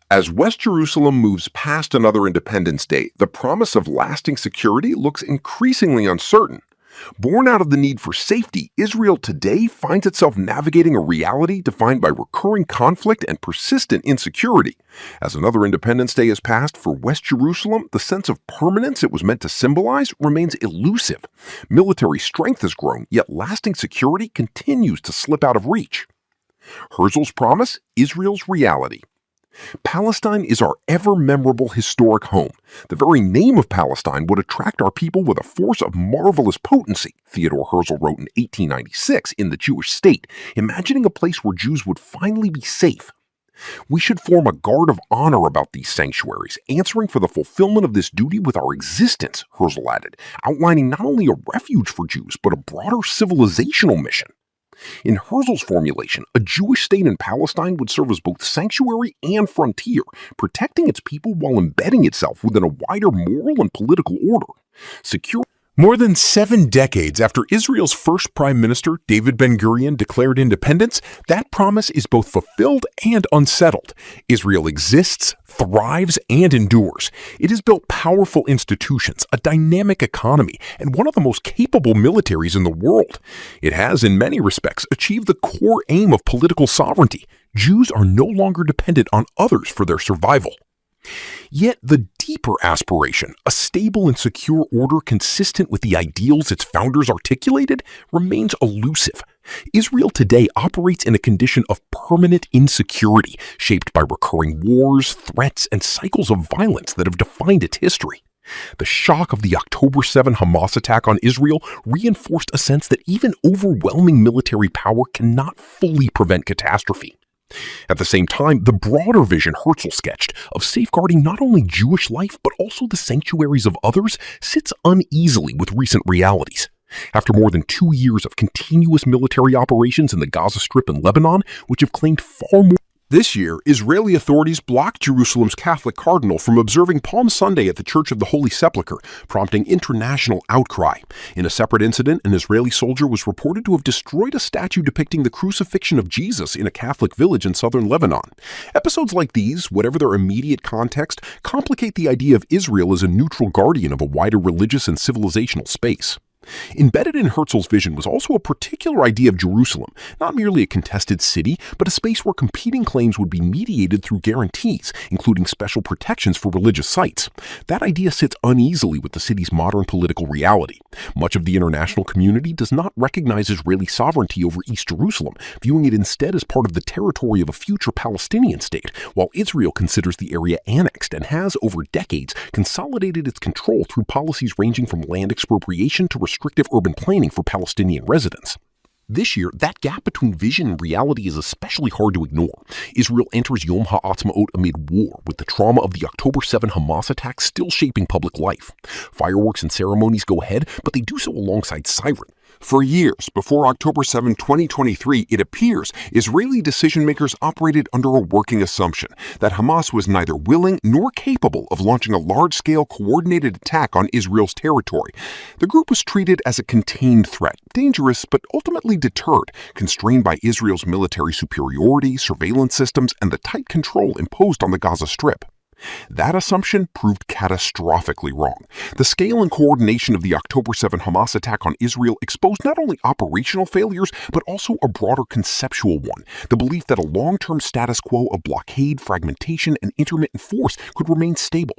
As West Jerusalem moves past another Independence Day, the promise of lasting security looks increasingly uncertain. Born out of the need for safety, Israel today finds itself navigating a reality defined by recurring conflict and persistent insecurity. As another Independence Day has passed for West Jerusalem, the sense of permanence it was meant to symbolize remains elusive. Military strength has grown, yet lasting security continues to slip out of reach. Herzl's promise, Israel's reality. Palestine is our ever-memorable historic home. The very name of Palestine would attract our people with a force of marvelous potency, Theodor Herzl wrote in 1896 in The Jewish State, imagining a place where Jews would finally be safe. We should form a guard of honor about these sanctuaries, answering for the fulfillment of this duty with our existence, Herzl added, outlining not only a refuge for Jews, but a broader civilizational mission. In Herzl's formulation, a Jewish state in Palestine would serve as both sanctuary and frontier, protecting its people while embedding itself within a wider moral and political order. More than 7 decades after Israel's first prime minister, David Ben-Gurion, declared independence, that promise is both fulfilled and unsettled. Israel exists, thrives, and endures. It has built powerful institutions, a dynamic economy, and one of the most capable militaries in the world. It has, in many respects, achieved the core aim of political sovereignty. Jews are no longer dependent on others for their survival. Yet the deeper aspiration, a stable and secure order consistent with the ideals its founders articulated, remains elusive. Israel today operates in a condition of permanent insecurity, shaped by recurring wars, threats, and cycles of violence that have defined its history. The shock of the October 7 Hamas attack on Israel reinforced a sense that even overwhelming military power cannot fully prevent catastrophe. At the same time, the broader vision Herzl sketched of safeguarding not only Jewish life but also the sanctuaries of others sits uneasily with recent realities. After more than 2 years of continuous military operations in the Gaza Strip and Lebanon, which have claimed far more. This year, Israeli authorities blocked Jerusalem's Catholic cardinal from observing Palm Sunday at the Church of the Holy Sepulchre, prompting international outcry. In a separate incident, an Israeli soldier was reported to have destroyed a statue depicting the crucifixion of Jesus in a Catholic village in southern Lebanon. Episodes like these, whatever their immediate context, complicate the idea of Israel as a neutral guardian of a wider religious and civilizational space. Embedded in Herzl's vision was also a particular idea of Jerusalem, not merely a contested city, but a space where competing claims would be mediated through guarantees, including special protections for religious sites. That idea sits uneasily with the city's modern political reality. Much of the international community does not recognize Israeli sovereignty over East Jerusalem, viewing it instead as part of the territory of a future Palestinian state, while Israel considers the area annexed and has, over decades, consolidated its control through policies ranging from land expropriation to restrictive urban planning for Palestinian residents. This year, that gap between vision and reality is especially hard to ignore. Israel enters Yom HaAtzmaut amid war, with the trauma of the October 7 Hamas attack still shaping public life. Fireworks and ceremonies go ahead, but they do so alongside siren. For years, before October 7, 2023, it appears Israeli decision-makers operated under a working assumption that Hamas was neither willing nor capable of launching a large-scale coordinated attack on Israel's territory. The group was treated as a contained threat, dangerous but ultimately deterred, constrained by Israel's military superiority, surveillance systems, and the tight control imposed on the Gaza Strip. That assumption proved catastrophically wrong. The scale and coordination of the October 7 Hamas attack on Israel exposed not only operational failures, but also a broader conceptual one, the belief that a long-term status quo of blockade, fragmentation, and intermittent force could remain stable.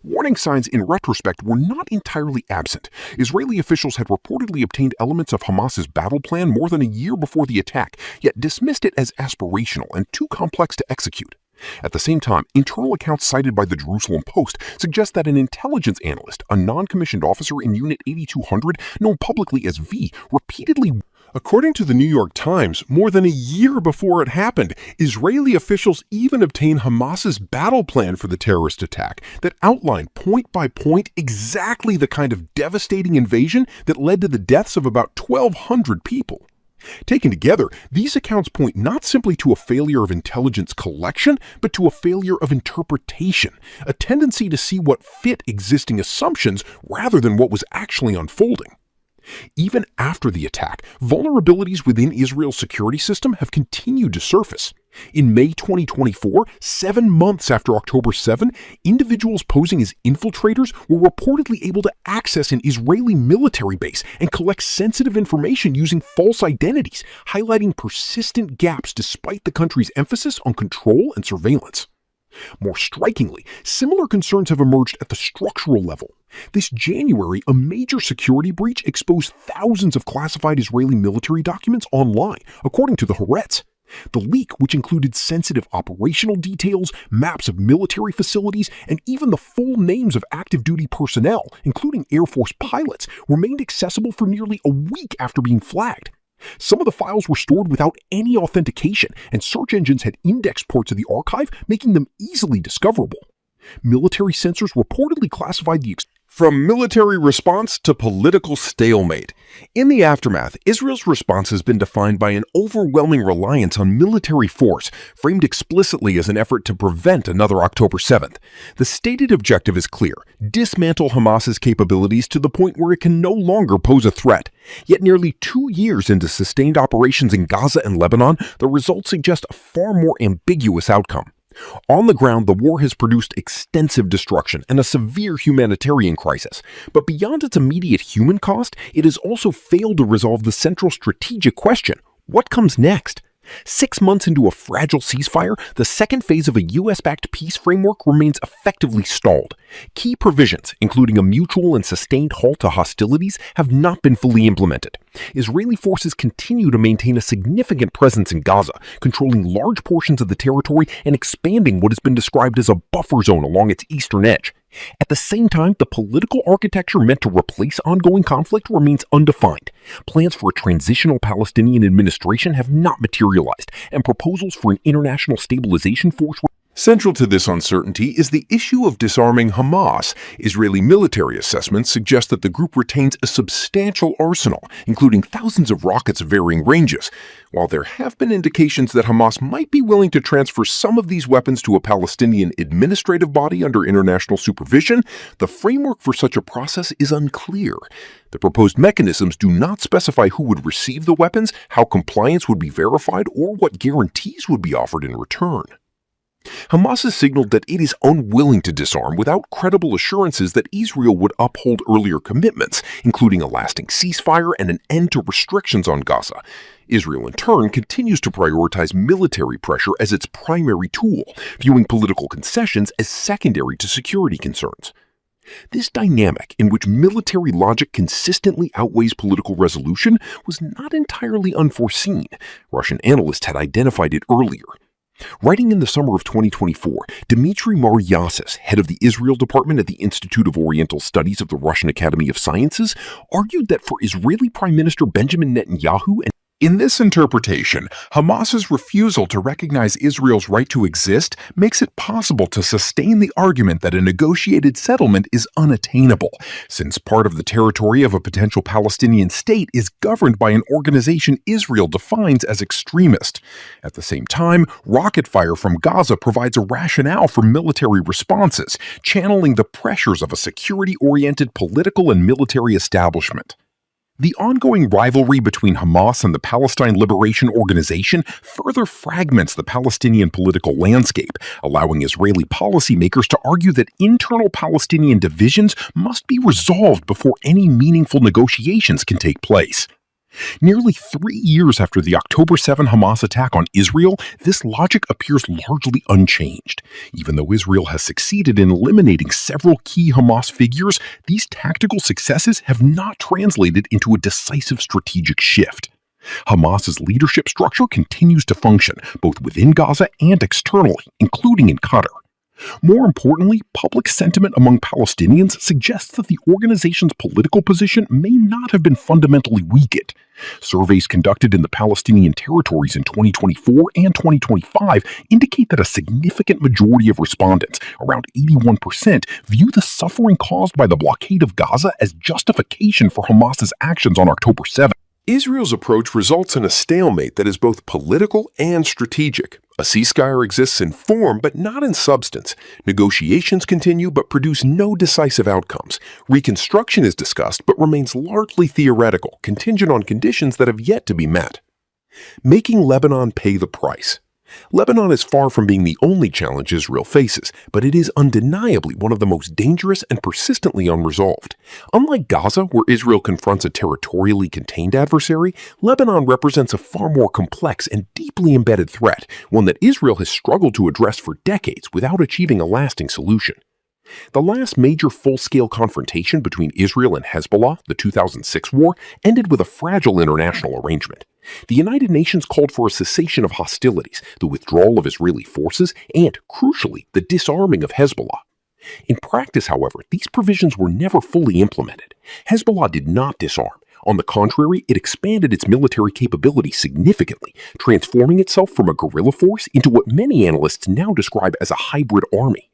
Warning signs in retrospect were not entirely absent. Israeli officials had reportedly obtained elements of Hamas's battle plan more than a year before the attack, yet dismissed it as aspirational and too complex to execute. At the same time, internal accounts cited by the Jerusalem Post suggest that an intelligence analyst, a non-commissioned officer in Unit 8200, known publicly as V, repeatedly. According to the New York Times, more than a year before it happened, Israeli officials even obtained Hamas's battle plan for the terrorist attack that outlined point by point exactly the kind of devastating invasion that led to the deaths of about 1,200 people. Taken together, these accounts point not simply to a failure of intelligence collection, but to a failure of interpretation, a tendency to see what fit existing assumptions rather than what was actually unfolding. Even after the attack, vulnerabilities within Israel's security system have continued to surface. In May 2024, 7 months after October 7, individuals posing as infiltrators were reportedly able to access an Israeli military base and collect sensitive information using false identities, highlighting persistent gaps despite the country's emphasis on control and surveillance. More strikingly, similar concerns have emerged at the structural level. This January, a major security breach exposed thousands of classified Israeli military documents online, according to the Haaretz. The leak, which included sensitive operational details, maps of military facilities, and even the full names of active duty personnel, including Air Force pilots, remained accessible for nearly a week after being flagged. Some of the files were stored without any authentication, and search engines had indexed parts of the archive, making them easily discoverable. Military censors reportedly classified the From military response to political stalemate. In the aftermath, Israel's response has been defined by an overwhelming reliance on military force, framed explicitly as an effort to prevent another October 7th. The stated objective is clear: dismantle Hamas's capabilities to the point where it can no longer pose a threat. Yet nearly 2 years into sustained operations in Gaza and Lebanon, the results suggest a far more ambiguous outcome. On the ground, the war has produced extensive destruction and a severe humanitarian crisis. But beyond its immediate human cost, it has also failed to resolve the central strategic question: what comes next? 6 months into a fragile ceasefire, the second phase of a U.S.-backed peace framework remains effectively stalled. Key provisions, including a mutual and sustained halt to hostilities, have not been fully implemented. Israeli forces continue to maintain a significant presence in Gaza, controlling large portions of the territory and expanding what has been described as a buffer zone along its eastern edge. At the same time, the political architecture meant to replace ongoing conflict remains undefined. Plans for a transitional Palestinian administration have not materialized, and proposals for an international stabilization force were Central to this uncertainty is the issue of disarming Hamas. Israeli military assessments suggest that the group retains a substantial arsenal, including thousands of rockets of varying ranges. While there have been indications that Hamas might be willing to transfer some of these weapons to a Palestinian administrative body under international supervision, the framework for such a process is unclear. The proposed mechanisms do not specify who would receive the weapons, how compliance would be verified, or what guarantees would be offered in return. Hamas has signaled that it is unwilling to disarm without credible assurances that Israel would uphold earlier commitments, including a lasting ceasefire and an end to restrictions on Gaza. Israel, in turn, continues to prioritize military pressure as its primary tool, viewing political concessions as secondary to security concerns. This dynamic, in which military logic consistently outweighs political resolution, was not entirely unforeseen. Russian analysts had identified it earlier. Writing in the summer of 2024, Dmitry Maryasis, head of the Israel department at the Institute of Oriental Studies of the Russian Academy of Sciences, argued that for Israeli Prime Minister Benjamin Netanyahu and In this interpretation, Hamas's refusal to recognize Israel's right to exist makes it possible to sustain the argument that a negotiated settlement is unattainable, since part of the territory of a potential Palestinian state is governed by an organization Israel defines as extremist. At the same time, rocket fire from Gaza provides a rationale for military responses, channeling the pressures of a security-oriented political and military establishment. The ongoing rivalry between Hamas and the Palestine Liberation Organization further fragments the Palestinian political landscape, allowing Israeli policymakers to argue that internal Palestinian divisions must be resolved before any meaningful negotiations can take place. Nearly 3 years after the October 7 Hamas attack on Israel, this logic appears largely unchanged. Even though Israel has succeeded in eliminating several key Hamas figures, these tactical successes have not translated into a decisive strategic shift. Hamas's leadership structure continues to function, both within Gaza and externally, including in Qatar. More importantly, public sentiment among Palestinians suggests that the organization's political position may not have been fundamentally weakened. Surveys conducted in the Palestinian territories in 2024 and 2025 indicate that a significant majority of respondents, around 81%, view the suffering caused by the blockade of Gaza as justification for Hamas's actions on October 7. Israel's approach results in a stalemate that is both political and strategic. A ceasefire exists in form but not in substance. Negotiations continue but produce no decisive outcomes. Reconstruction is discussed but remains largely theoretical, contingent on conditions that have yet to be met. Making Lebanon pay the price. Lebanon is far from being the only challenge Israel faces, but it is undeniably one of the most dangerous and persistently unresolved. Unlike Gaza, where Israel confronts a territorially contained adversary, Lebanon represents a far more complex and deeply embedded threat, one that Israel has struggled to address for decades without achieving a lasting solution. The last major full-scale confrontation between Israel and Hezbollah, the 2006 war, ended with a fragile international arrangement. The United Nations called for a cessation of hostilities, the withdrawal of Israeli forces, and, crucially, the disarming of Hezbollah. In practice, however, these provisions were never fully implemented. Hezbollah did not disarm. On the contrary, it expanded its military capabilities significantly, transforming itself from a guerrilla force into what many analysts now describe as a hybrid army.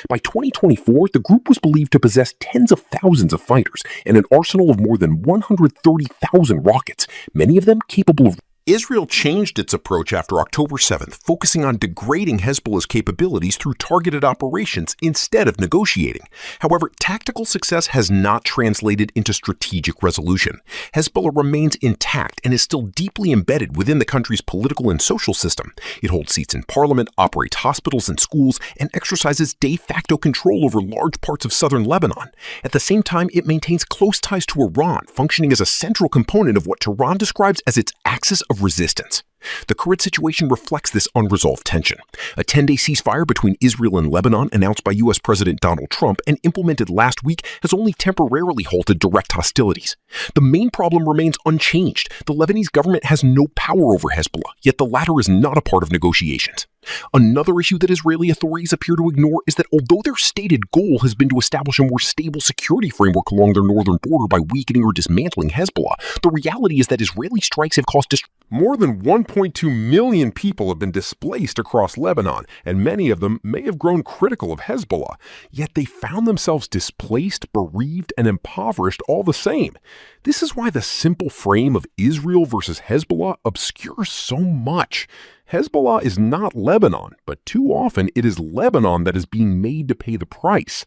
By 2024, the group was believed to possess tens of thousands of fighters and an arsenal of more than 130,000 rockets, many of them capable of. Israel changed its approach after October 7th, focusing on degrading Hezbollah's capabilities through targeted operations instead of negotiating. However, tactical success has not translated into strategic resolution. Hezbollah remains intact and is still deeply embedded within the country's political and social system. It holds seats in parliament, operates hospitals and schools, and exercises de facto control over large parts of southern Lebanon. At the same time, it maintains close ties to Iran, functioning as a central component of what Tehran describes as its axis of resistance. The current situation reflects this unresolved tension. A 10-day ceasefire between Israel and Lebanon, announced by U.S. President Donald Trump and implemented last week, has only temporarily halted direct hostilities. The main problem remains unchanged. The Lebanese government has no power over Hezbollah, yet the latter is not a part of negotiations. Another issue that Israeli authorities appear to ignore is that although their stated goal has been to establish a more stable security framework along their northern border by weakening or dismantling Hezbollah, the reality is that Israeli strikes have caused more than 1.2 million people have been displaced across Lebanon, and many of them may have grown critical of Hezbollah. Yet they found themselves displaced, bereaved, and impoverished all the same. This is why the simple frame of Israel versus Hezbollah obscures so much. Hezbollah is not Lebanon, but too often it is Lebanon that is being made to pay the price.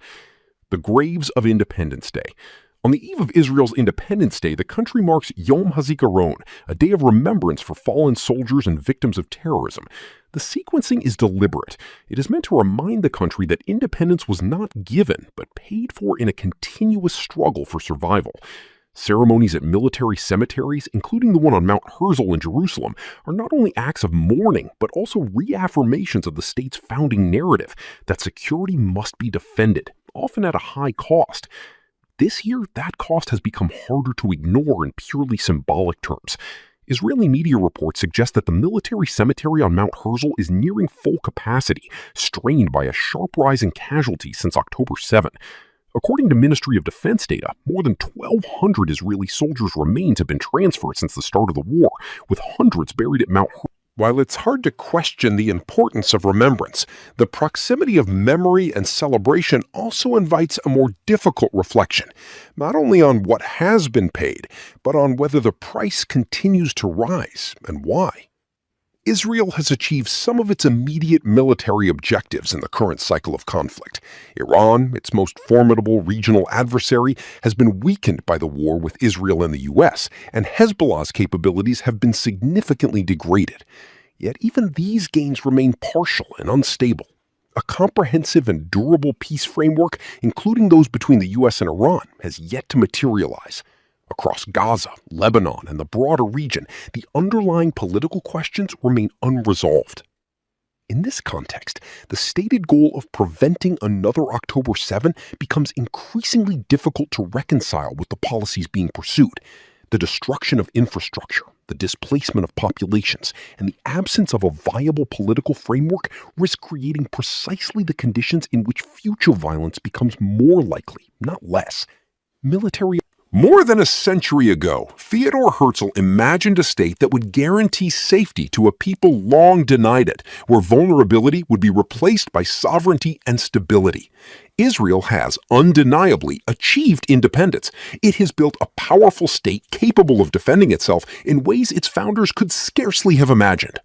The graves of Independence Day. On the eve of Israel's Independence Day, the country marks Yom HaZikaron, a day of remembrance for fallen soldiers and victims of terrorism. The sequencing is deliberate. It is meant to remind the country that independence was not given, but paid for in a continuous struggle for survival. Ceremonies at military cemeteries, including the one on Mount Herzl in Jerusalem, are not only acts of mourning, but also reaffirmations of the state's founding narrative that security must be defended, often at a high cost. This year, that cost has become harder to ignore in purely symbolic terms. Israeli media reports suggest that the military cemetery on Mount Herzl is nearing full capacity, strained by a sharp rise in casualties since October 7. According to Ministry of Defense data, more than 1,200 Israeli soldiers' remains have been transferred since the start of the war, with hundreds buried at Mount Herzl. While it's hard to question the importance of remembrance, the proximity of memory and celebration also invites a more difficult reflection, not only on what has been paid, but on whether the price continues to rise and why. Israel has achieved some of its immediate military objectives in the current cycle of conflict. Iran, its most formidable regional adversary, has been weakened by the war with Israel and the U.S., and Hezbollah's capabilities have been significantly degraded. Yet even these gains remain partial and unstable. A comprehensive and durable peace framework, including those between the U.S. and Iran, has yet to materialize. Across Gaza, Lebanon, and the broader region, the underlying political questions remain unresolved. In this context, the stated goal of preventing another October 7 becomes increasingly difficult to reconcile with the policies being pursued. The destruction of infrastructure, the displacement of populations, and the absence of a viable political framework risk creating precisely the conditions in which future violence becomes more likely, not less. More than a century ago, Theodor Herzl imagined a state that would guarantee safety to a people long denied it, where vulnerability would be replaced by sovereignty and stability. Israel has undeniably achieved independence. It has built a powerful state capable of defending itself in ways its founders could scarcely have imagined.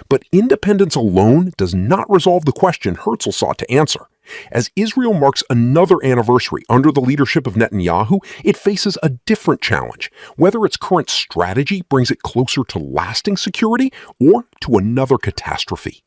But independence alone does not resolve the question Herzl sought to answer. As Israel marks another anniversary under the leadership of Netanyahu, it faces a different challenge, whether its current strategy brings it closer to lasting security or to another catastrophe.